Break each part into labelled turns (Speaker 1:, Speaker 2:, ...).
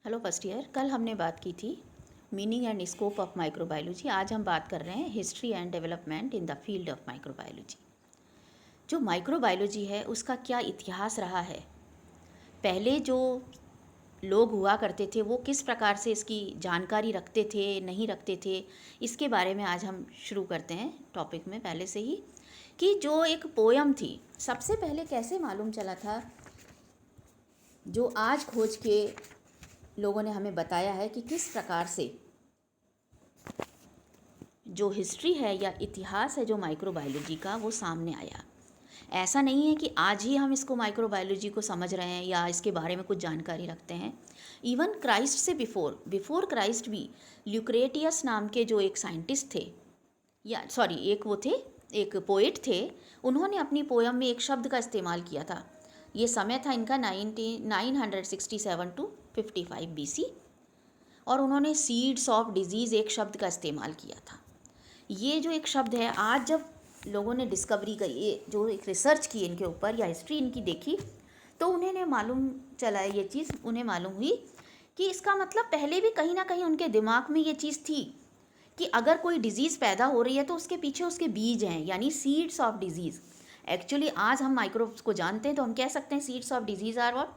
Speaker 1: Hello first year. कल हमने बात की थी meaning and scope of microbiology. आज हम बात कर रहे हैं history and development in the field of microbiology. जो माइक्रोबायोलॉजी है उसका क्या इतिहास रहा है, पहले जो लोग हुआ करते थे वो किस प्रकार से इसकी जानकारी रखते थे नहीं रखते थे, इसके बारे में आज हम शुरू करते हैं टॉपिक में पहले से ही। कि जो एक पोयम थी, सबसे पहले कैसे मालूम चला था, जो आज खोज के लोगों ने हमें बताया है कि किस प्रकार से जो हिस्ट्री है या इतिहास है जो माइक्रोबायोलॉजी का वो सामने आया। ऐसा नहीं है कि आज ही हम इसको माइक्रोबायोलॉजी को समझ रहे हैं या इसके बारे में कुछ जानकारी रखते हैं। इवन क्राइस्ट से बिफोर क्राइस्ट भी ल्यूक्रेटियस नाम के जो एक साइंटिस्ट थे, या सॉरी एक पोएट थे, उन्होंने अपनी पोयम में एक शब्द का इस्तेमाल किया था। ये समय था इनका 967 टू 55 BC, और उन्होंने सीड्स ऑफ डिजीज़ एक शब्द का इस्तेमाल किया था। ये जो एक शब्द है, आज जब लोगों ने डिस्कवरी की, ये जो एक रिसर्च की इनके ऊपर या हिस्ट्री इनकी देखी, तो उन्हें मालूम चला है, ये चीज़ उन्हें मालूम हुई कि इसका मतलब पहले भी कहीं ना कहीं उनके दिमाग में ये चीज़ थी कि अगर कोई डिज़ीज़ पैदा हो रही है तो उसके पीछे उसके बीज हैं, यानी सीड्स ऑफ डिजीज़। एक्चुअली आज हम माइक्रोब्स को जानते हैं तो हम कह सकते हैं seeds of disease are what.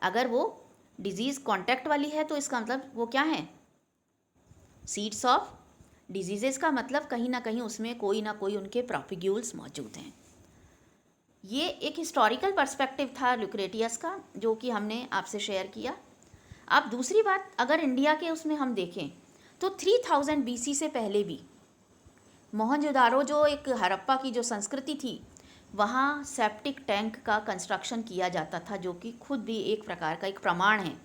Speaker 1: अगर वो डिजीज़ कांटेक्ट वाली है तो इसका मतलब वो क्या है, सीड्स ऑफ डिजीज़ेस का मतलब कहीं ना कहीं उसमें कोई ना कोई उनके प्रोपिग्यूल्स मौजूद हैं। ये एक हिस्टोरिकल पर्सपेक्टिव था ल्यूक्रेटियस का, जो कि हमने आपसे शेयर किया। अब दूसरी बात, अगर इंडिया के उसमें हम देखें तो 3000 BC से पहले भी मोहनजोदारो, जो एक हड़प्पा की जो संस्कृति थी, वहाँ सेप्टिक टैंक का कंस्ट्रक्शन किया जाता था, जो कि खुद भी एक प्रकार का एक प्रमाण है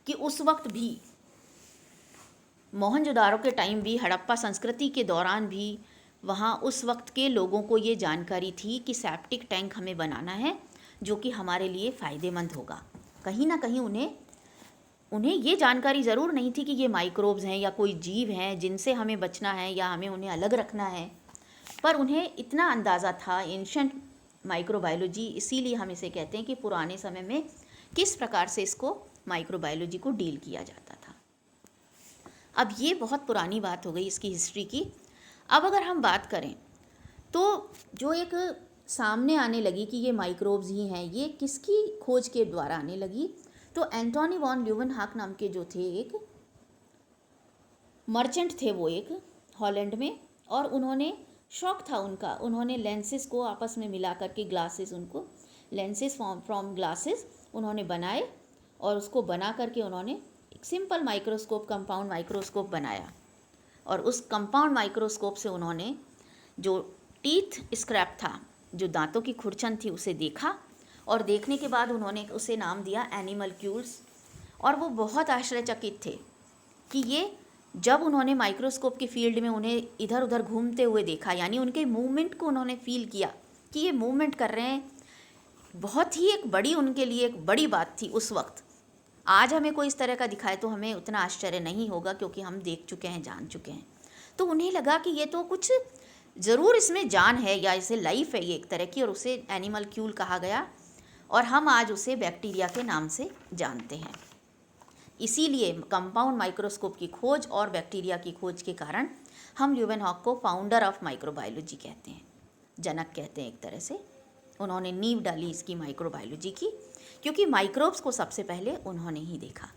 Speaker 1: कि उस वक्त भी, मोहनजोदारो के टाइम भी, हड़प्पा संस्कृति के दौरान भी वहाँ उस वक्त के लोगों को ये जानकारी थी कि सेप्टिक टैंक हमें बनाना है जो कि हमारे लिए फ़ायदेमंद होगा। कहीं ना कहीं उन्हें ये जानकारी ज़रूर नहीं थी कि ये माइक्रोब्स हैं या कोई जीव हैं जिनसे हमें बचना है या हमें उन्हें अलग रखना है, पर उन्हें इतना अंदाज़ा था। एंशंट माइक्रोबायोलॉजी, इसीलिए हम इसे कहते हैं कि पुराने समय में किस प्रकार से इसको माइक्रोबायोलॉजी को डील किया जाता था। अब ये बहुत पुरानी बात हो गई इसकी हिस्ट्री की। अब अगर हम बात करें तो जो एक सामने आने लगी कि ये माइक्रोब्स ही हैं, ये किसकी खोज के द्वारा आने लगी, तो एंटोनी वॉन ल्यूवेनहॉक नाम के जो थे एक मर्चेंट थे, वो एक हॉलैंड में, और उन्होंने शौक था उनका, उन्होंने लेंसेस को आपस में मिला करके ग्लासेस, उनको लेंसेस फ्रॉम ग्लासेस उन्होंने बनाए, और उसको बना करके उन्होंने एक सिंपल माइक्रोस्कोप, कंपाउंड माइक्रोस्कोप बनाया। और उस कंपाउंड माइक्रोस्कोप से उन्होंने जो टीथ स्क्रैप था, जो दांतों की खुरचन थी, उसे देखा, और देखने के बाद उन्होंने उसे नाम दिया एनिमलक्यूल्स। और वो बहुत आश्चर्यचकित थे कि ये, जब उन्होंने माइक्रोस्कोप की फील्ड में उन्हें इधर उधर घूमते हुए देखा, यानी उनके मूवमेंट को उन्होंने फील किया कि ये मूवमेंट कर रहे हैं, बहुत ही एक बड़ी, उनके लिए एक बड़ी बात थी उस वक्त। आज हमें कोई इस तरह का दिखाए तो हमें उतना आश्चर्य नहीं होगा, क्योंकि हम देख चुके हैं, जान चुके हैं। तो उन्हें लगा कि ये तो कुछ ज़रूर इसमें जान है, या इसे लाइफ है ये एक तरह की, और उसे एनिमलक्यूल कहा गया, और हम आज उसे बैक्टीरिया के नाम से जानते हैं। इसीलिए कंपाउंड माइक्रोस्कोप की खोज और बैक्टीरिया की खोज के कारण हम ल्यूवेनहॉक को फाउंडर ऑफ माइक्रोबायोलॉजी कहते हैं, जनक कहते हैं एक तरह से। उन्होंने नींव डाली इसकी माइक्रोबायोलॉजी की, क्योंकि माइक्रोब्स को सबसे पहले उन्होंने ही देखा।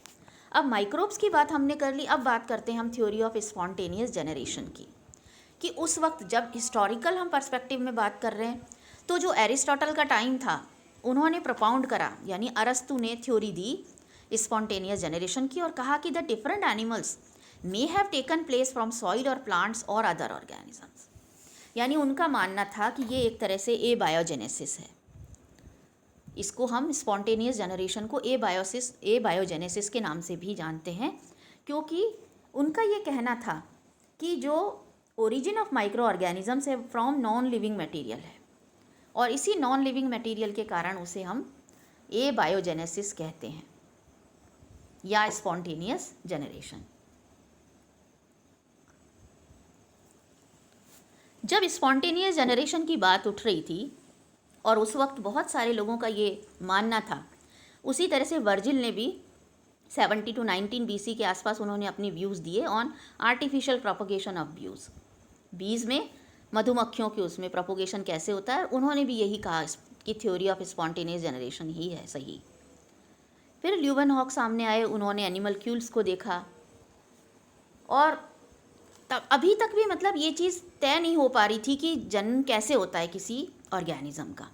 Speaker 1: अब माइक्रोब्स की बात हमने कर ली, अब बात करते हैं हम थ्योरी ऑफ स्पॉन्टेनियस जनरेशन की। कि उस वक्त जब हिस्टोरिकल हम पर्सपेक्टिव में बात कर रहे हैं, तो जो एरिस्टोटल का टाइम था, उन्होंने प्रोपाउंड करा, यानी अरस्तु ने थ्योरी दी स्पॉन्टेनियस जनरेशन की, और कहा कि the different animals may have taken place from soil और प्लांट्स और अदर ऑर्गेनिजम्स। यानी उनका मानना था कि ये एक तरह से ए बायोजेनेसिस है। इसको हम स्पॉन्टेनियस जनरेशन को ए बायोजेनेसिस के नाम से भी जानते हैं, क्योंकि उनका ये कहना था कि जो ओरिजिन ऑफ माइक्रो ऑर्गेनिजम्स है फ्रॉम नॉन लिविंग मटेरियल है, और इसी नॉन लिविंग मटेरियल के कारण उसे हम ए बायोजेनेसिस कहते हैं, या स्पॉन्टेनियस जनरेशन। जब स्पॉन्टेनियस जनरेशन की बात उठ रही थी, और उस वक्त बहुत सारे लोगों का ये मानना था, उसी तरह से वर्जिल ने भी 70 to 19 BC के आसपास उन्होंने अपने व्यूज़ दिए ऑन आर्टिफिशियल प्रोपोगेशन ऑफ बीज। बीज में मधुमक्खियों के उसमें प्रोपोगेशन कैसे होता है, उन्होंने भी यही कहा कि थ्योरी ऑफ स्पॉन्टेनियस जनरेशन ही है सही। फिर ल्यूवेनहॉक सामने आए, उन्होंने एनिमलक्यूल्स को देखा, और तब अभी तक भी मतलब ये चीज़ तय नहीं हो पा रही थी कि जन्म कैसे होता है किसी ऑर्गेनिज्म का।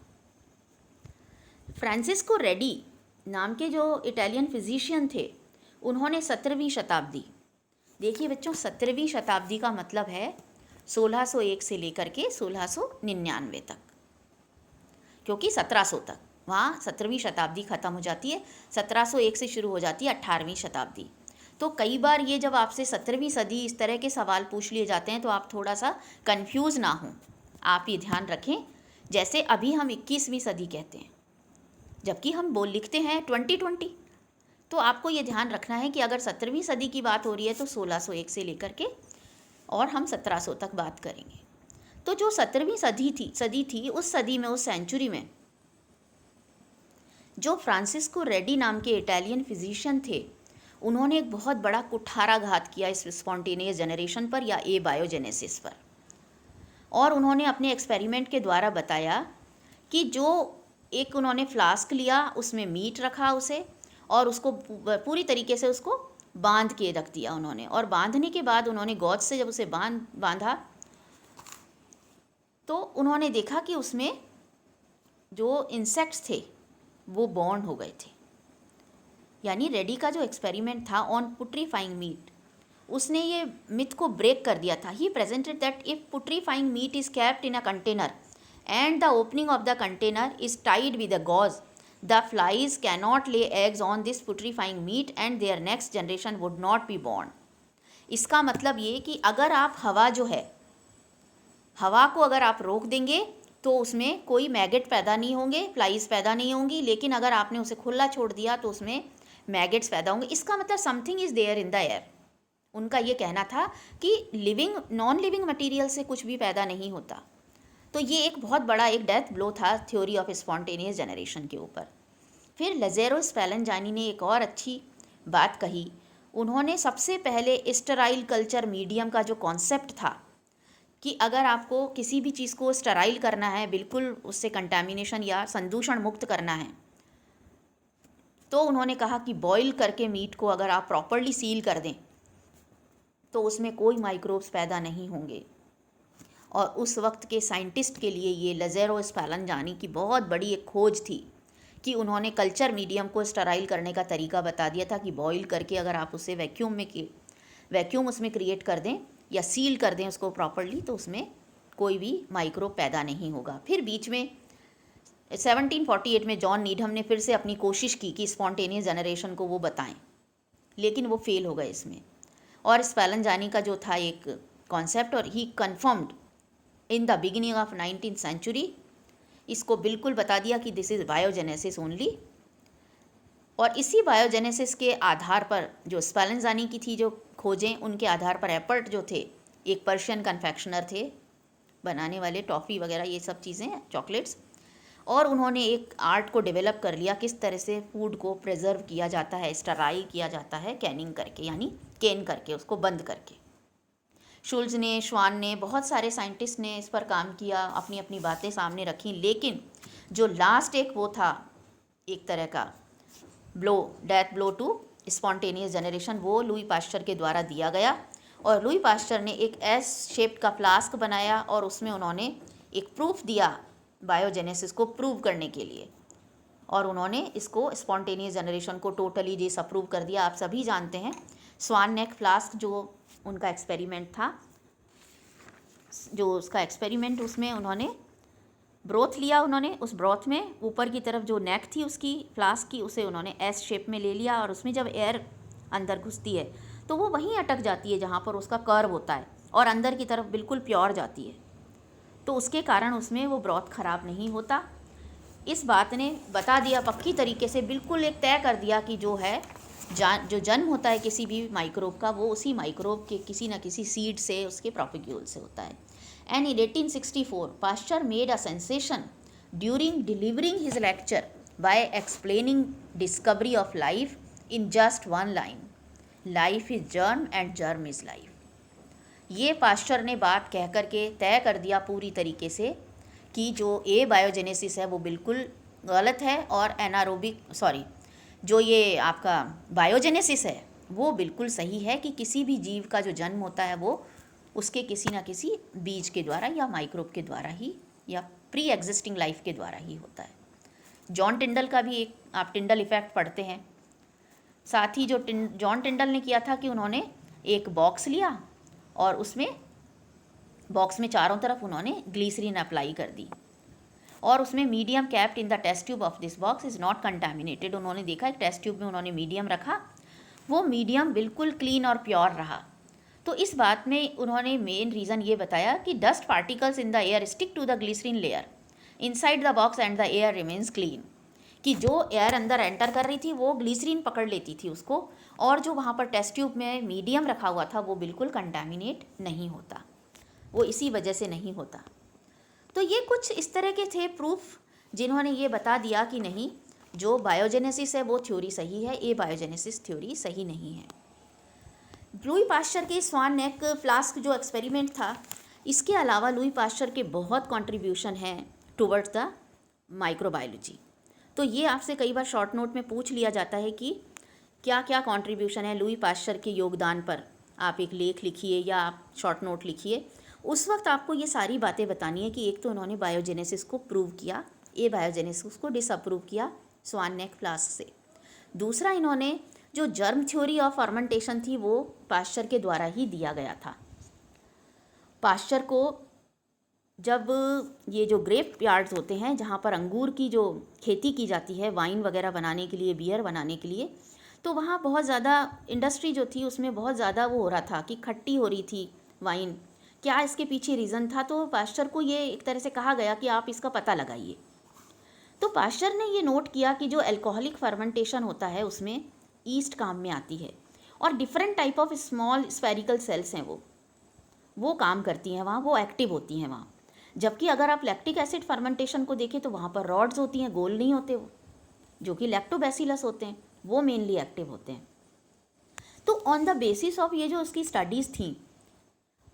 Speaker 1: फ्रांसिस्को रेडी नाम के जो इटालियन फिजिशियन थे, उन्होंने 17वीं शताब्दी, देखिए बच्चों 17वीं शताब्दी का मतलब है 1601 से लेकर के 1699 तक, क्योंकि 1700 तक वहाँ 17वीं शताब्दी ख़त्म हो जाती है, 1701 से शुरू हो जाती है 18वीं शताब्दी। तो कई बार ये जब आपसे 17वीं सदी इस तरह के सवाल पूछ लिए जाते हैं तो आप थोड़ा सा कंफ्यूज ना हों, आप ये ध्यान रखें। जैसे अभी हम 21वीं सदी कहते हैं, जबकि हम लिखते हैं 2020। तो आपको ये ध्यान रखना है कि अगर 17वीं सदी की बात हो रही है तो 1601 से लेकर के और हम 1700 तक बात करेंगे। तो जो 17वीं सदी थी उस सदी में, उस सेंचुरी में, जो फ्रांसिस्को रेडी नाम के इटालियन फिजिशियन थे, उन्होंने एक बहुत बड़ा कुठाराघात किया इस स्पॉन्टेनियस जनरेशन पर या ए बायोजेनेसिस पर। और उन्होंने अपने एक्सपेरिमेंट के द्वारा बताया कि जो एक उन्होंने फ्लास्क लिया, उसमें मीट रखा उसे, और उसको पूरी तरीके से उसको बांध के रख दिया उन्होंने, और बांधने के बाद उन्होंने गॉज से जब उसे बांधा तो उन्होंने देखा कि उसमें जो इंसेक्ट्स थे वो बॉर्न हो गए थे। यानी रेडी का जो एक्सपेरिमेंट था ऑन पुट्रीफाइंग मीट, उसने ये मिथ को ब्रेक कर दिया था। He presented that if putrefying meat is kept in a container and the opening of the container is tied with a gauze, the flies cannot lay eggs on this putrefying meat and their next generation would not be born। इसका मतलब ये कि अगर आप हवा जो है, हवा को अगर आप रोक देंगे तो उसमें कोई मैगेट पैदा नहीं होंगे, फ्लाइज पैदा नहीं होंगी, लेकिन अगर आपने उसे खुला छोड़ दिया तो उसमें मैगेट्स पैदा होंगे। इसका मतलब something is there in the air. उनका ये कहना था कि लिविंग नॉन लिविंग मटीरियल से कुछ भी पैदा नहीं होता। तो ये एक बहुत बड़ा एक डेथ ब्लो था थ्योरी ऑफ स्पॉन्टेनियस जनरेशन के ऊपर। फिर लज़ेरो स्पैलेंजानी ने एक और अच्छी बात कही। उन्होंने सबसे पहले स्टेराइल कल्चर मीडियम का जो कॉन्सेप्ट था कि अगर आपको किसी भी चीज़ को स्टेराइल करना है, बिल्कुल उससे कंटामिनेशन या संदूषण मुक्त करना है, तो उन्होंने कहा कि बॉईल करके मीट को अगर आप प्रॉपरली सील कर दें तो उसमें कोई माइक्रोब्स पैदा नहीं होंगे। और उस वक्त के साइंटिस्ट के लिए ये लज़ेरो स्पैलेंजानी की बहुत बड़ी एक खोज थी कि उन्होंने कल्चर मीडियम को स्टेराइल करने का तरीका बता दिया था कि बॉईल करके अगर आप उसे वैक्यूम उसमें क्रिएट कर दें या सील कर दें उसको प्रॉपरली, तो उसमें कोई भी माइक्रोब पैदा नहीं होगा। फिर बीच में 1748 में जॉन नीडहम ने फिर से अपनी कोशिश की कि स्पॉन्टेनियस जनरेशन को वो बताएं, लेकिन वो फेल हो गए इसमें। और स्पैलेंजानी का जो था एक कॉन्सेप्ट, और he confirmed in the beginning of 19th century, इसको बिल्कुल बता दिया कि दिस इज़ बायोजेनेसिस ओनली। और इसी बायोजेनेसिस के आधार पर जो स्पैलेंजानी की थी जो खोजें, उनके आधार पर एपर्ट जो थे, एक पर्शियन कन्फेक्शनर थे बनाने वाले टॉफ़ी वगैरह ये सब चीज़ें, चॉकलेट्स, और उन्होंने एक आर्ट को डेवलप कर लिया किस तरह से फूड को प्रिजर्व किया जाता है, स्टराइल किया जाता है कैनिंग करके, यानी केन करके, उसको बंद करके। शुल्ज ने, श्वान ने, बहुत सारे साइंटिस्ट ने इस पर काम किया, अपनी अपनी बातें सामने रखी, लेकिन जो लास्ट एक वो था एक तरह का death blow to spontaneous generation, वो लुई पास्चर के द्वारा दिया गया। और लुई पास्चर ने एक एस शेप्ड का फ्लास्क बनाया और उसमें उन्होंने एक प्रूफ दिया बायोजेनेसिस को प्रूव करने के लिए, और उन्होंने इसको स्पॉन्टेनियस जनरेशन को टोटली डिसअप्रूव कर दिया। आप सभी जानते हैं स्वान नेक फ्लास्क जो उनका एक्सपेरिमेंट था, जो उसका एक्सपेरिमेंट, उसमें उन्होंने ब्रोथ लिया, उन्होंने उस ब्रोथ में ऊपर की तरफ जो नेक थी उसकी फ्लास्क की, उसे उन्होंने एस शेप में ले लिया, और उसमें जब एयर अंदर घुसती है तो वो वहीं अटक जाती है जहाँ पर उसका कर्व होता है, और अंदर की तरफ बिल्कुल प्योर जाती है, तो उसके कारण उसमें वो ब्रोथ ख़राब नहीं होता। इस बात ने बता दिया पक्की तरीके से, बिल्कुल एक तय कर दिया कि जो है जो जन्म होता है किसी भी माइक्रोब का, वो उसी माइक्रोब के किसी न किसी सीड से, उसके प्रोपिग्यूल से होता है। And in 1864 Pasteur made a sensation during delivering his lecture by explaining discovery of life in just one line, life is germ and germ is life. ये पाश्चर ने बात कह कर के तय कर दिया पूरी तरीके से कि जो बायोजेनेसिस है वो बिल्कुल गलत है, और जो ये आपका बायोजेनेसिस है वो बिल्कुल सही है कि किसी भी जीव का जो जन्म होता है वो उसके किसी ना किसी बीज के द्वारा या माइक्रोब के द्वारा ही या प्री एग्जिस्टिंग लाइफ के द्वारा ही होता है। जॉन टिंडल का भी एक आप टिंडल इफ़ेक्ट पढ़ते हैं। साथ ही जो जॉन टिंडल ने किया था कि उन्होंने एक बॉक्स लिया और उसमें बॉक्स में चारों तरफ उन्होंने ग्लीसरीन अप्लाई कर दी और उसमें medium capped in the test tube of this box is not contaminated. उन्होंने देखा एक टेस्ट ट्यूब में उन्होंने मीडियम रखा, वो मीडियम बिल्कुल क्लीन और प्योर रहा। तो इस बात में उन्होंने मेन रीज़न ये बताया कि dust particles in the air stick to the glycerine layer inside the box and the air remains clean. कि जो एयर अंदर एंटर कर रही थी वो ग्लिसरीन पकड़ लेती थी उसको, और जो वहाँ पर टेस्ट ट्यूब में मीडियम रखा हुआ था वो बिल्कुल कंटामिनेट नहीं होता, वो इसी वजह से नहीं होता। तो ये कुछ इस तरह के थे प्रूफ जिन्होंने ये बता दिया कि नहीं, जो बायोजेनेसिस है वो थ्योरी सही है, ये बायोजेनेसिस थ्योरी सही नहीं है। लुई पाश्चर के स्वान नेक फ्लास्क जो एक्सपेरिमेंट था, इसके अलावा लुई पाश्चर के बहुत कंट्रीब्यूशन हैं टुवर्ड्स द माइक्रोबायोलॉजी। तो ये आपसे कई बार शॉर्ट नोट में पूछ लिया जाता है कि क्या क्या कंट्रीब्यूशन है लुई पाश्चर के योगदान पर, आप एक लेख लिखिए या आप शॉर्ट नोट लिखिए। उस वक्त आपको ये सारी बातें बतानी है कि एक तो उन्होंने बायोजेनेसिस को प्रूव किया, ए बायोजेनेसिस को डिसअप्रूव किया स्वान नेक फ्लास्क से। दूसरा, इन्होंने जो जर्म थ्योरी ऑफ फर्मेंटेशन थी वो पाश्चर के द्वारा ही दिया गया था। पाश्चर को जब ये जो ग्रेप यार्ड्स होते हैं जहाँ पर अंगूर की जो खेती की जाती है वाइन वगैरह बनाने के लिए, बियर बनाने के लिए, तो वहाँ बहुत ज़्यादा इंडस्ट्री जो थी उसमें बहुत ज़्यादा वो हो रहा था कि खट्टी हो रही थी वाइन। क्या इसके पीछे रीज़न था? तो पाश्चर को ये एक तरह से कहा गया कि आप इसका पता लगाइए। तो पाश्चर ने ये नोट किया कि जो अल्कोहलिक फर्मेंटेशन होता है उसमें ईस्ट काम में आती है और different type of small spherical cells हैं वो काम करती हैं वहाँ, वो एक्टिव होती हैं वहाँ। जबकि अगर आप लैक्टिक एसिड फर्मेंटेशन को देखें तो वहाँ पर रॉड्स होती हैं, गोल नहीं होते वो, जो कि लैक्टोबैसिलस होते हैं, वो मेनली एक्टिव होते हैं। तो ऑन द बेसिस ऑफ ये जो उसकी स्टडीज़ थी,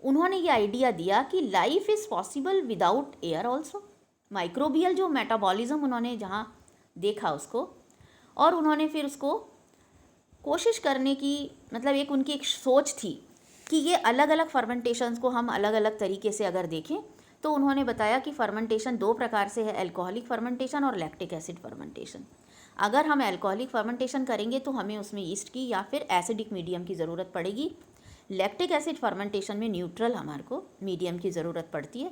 Speaker 1: उन्होंने ये आइडिया दिया कि life is possible without air also. Microbial जो मेटाबॉलिज्म उन्होंने जहाँ देखा उसको, और उन्होंने फिर उसको कोशिश करने की, मतलब एक उनकी एक सोच थी कि ये अलग अलग फर्मेंटेशंस को हम अलग अलग तरीके से अगर देखें तो उन्होंने बताया कि फर्मेंटेशन दो प्रकार से है, अल्कोहलिक फर्मेंटेशन और लैक्टिक एसिड फर्मेंटेशन। अगर हम अल्कोहलिक फर्मेंटेशन करेंगे तो हमें उसमें ईस्ट की या फिर एसिडिक मीडियम की ज़रूरत पड़ेगी। लैक्टिक एसिड फर्मेंटेशन में न्यूट्रल हमारे को मीडियम की ज़रूरत पड़ती है,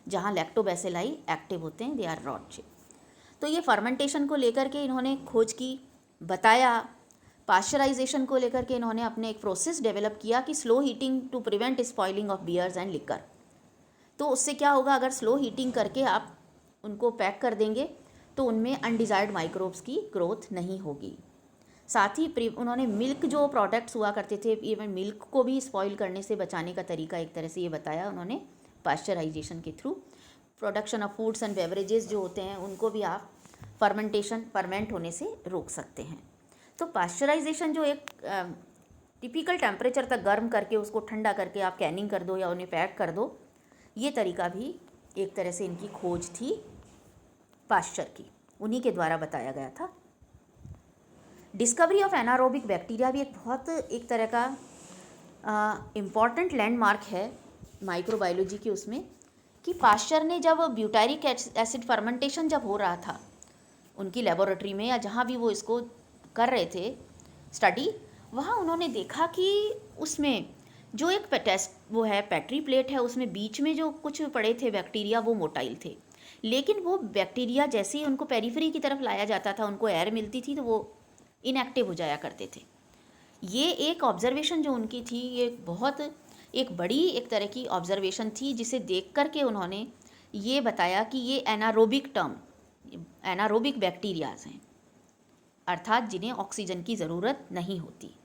Speaker 1: जहाँ लैक्टोबैसिलाई एक्टिव होते हैं, दे आर रॉड शेप। तो ये फर्मेंटेशन को लेकर के इन्होंने खोज की, बताया। पाश्चराइजेशन को लेकर के इन्होंने अपने एक प्रोसेस डेवलप किया कि slow heating to prevent spoiling of beers and liquor. तो उससे क्या होगा, अगर स्लो हीटिंग करके आप उनको पैक कर देंगे तो उनमें अनडिज़ायर्ड माइक्रोब्स की ग्रोथ नहीं होगी। साथ ही उन्होंने मिल्क जो प्रोडक्ट्स हुआ करते थे, इवन मिल्क को भी स्पॉइल करने से बचाने का तरीका एक तरह से ये बताया उन्होंने पाश्चराइजेशन के through. Production of foods and beverages जो होते हैं उनको भी आप फर्मेंट होने से रोक सकते हैं। तो पाश्चराइजेशन जो एक टिपिकल टेम्परेचर तक गर्म करके उसको ठंडा करके आप कैनिंग कर दो या उन्हें पैक कर दो, ये तरीका भी एक तरह से इनकी खोज थी पाश्चर की, उन्हीं के द्वारा बताया गया था। डिस्कवरी ऑफ एनारोबिक बैक्टीरिया भी एक बहुत एक तरह का इम्पॉर्टेंट लैंडमार्क है माइक्रोबायोलॉजी की, उसमें कि पाश्चर ने जब ब्यूटारिक एसिड फर्मेंटेशन जब हो रहा था उनकी लेबोरेटरी में या जहाँ भी वो इसको कर रहे थे स्टडी, वहाँ उन्होंने देखा कि उसमें जो एक वो है पेट्री प्लेट है, उसमें बीच में जो कुछ पड़े थे बैक्टीरिया वो मोटाइल थे, लेकिन वो बैक्टीरिया जैसे ही उनको पेरीफेरी की तरफ लाया जाता था, उनको एयर मिलती थी तो वो इनएक्टिव हो जाया करते थे। ये एक ऑब्जर्वेशन जो उनकी थी, ये बहुत एक बड़ी एक तरह की ऑब्जर्वेशन थी, जिसे देख कर के उन्होंने ये बताया कि ये एनारोबिक बैक्टीरियाज हैं, अर्थात जिन्हें ऑक्सीजन की ज़रूरत नहीं होती।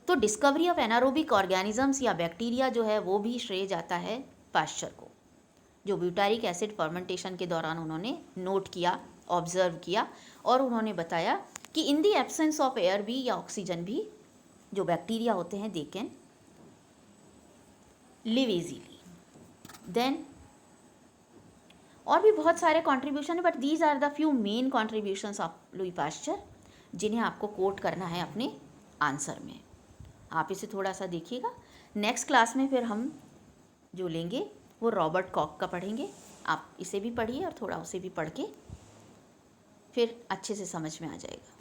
Speaker 1: तो डिस्कवरी ऑफ एनारोबिक ऑर्गेनिजम्स या बैक्टीरिया जो है वो भी श्रेय जाता है पाश्चर को, जो ब्यूटारिक एसिड फर्मेंटेशन के दौरान उन्होंने नोट किया, ऑब्जर्व किया, और उन्होंने बताया कि in the absence of air भी या ऑक्सीजन भी जो बैक्टीरिया होते हैं they can live easily. Then और भी बहुत सारे कॉन्ट्रीब्यूशन है, but these are the few main contributions of Louis Pasteur जिन्हें आपको कोट करना है अपने आंसर में। आप इसे थोड़ा सा देखिएगा। नेक्स्ट क्लास में फिर हम जो लेंगे वो रॉबर्ट कॉक का पढ़ेंगे। आप इसे भी पढ़िए और थोड़ा उसे भी पढ़ के फिर अच्छे से समझ में आ जाएगा।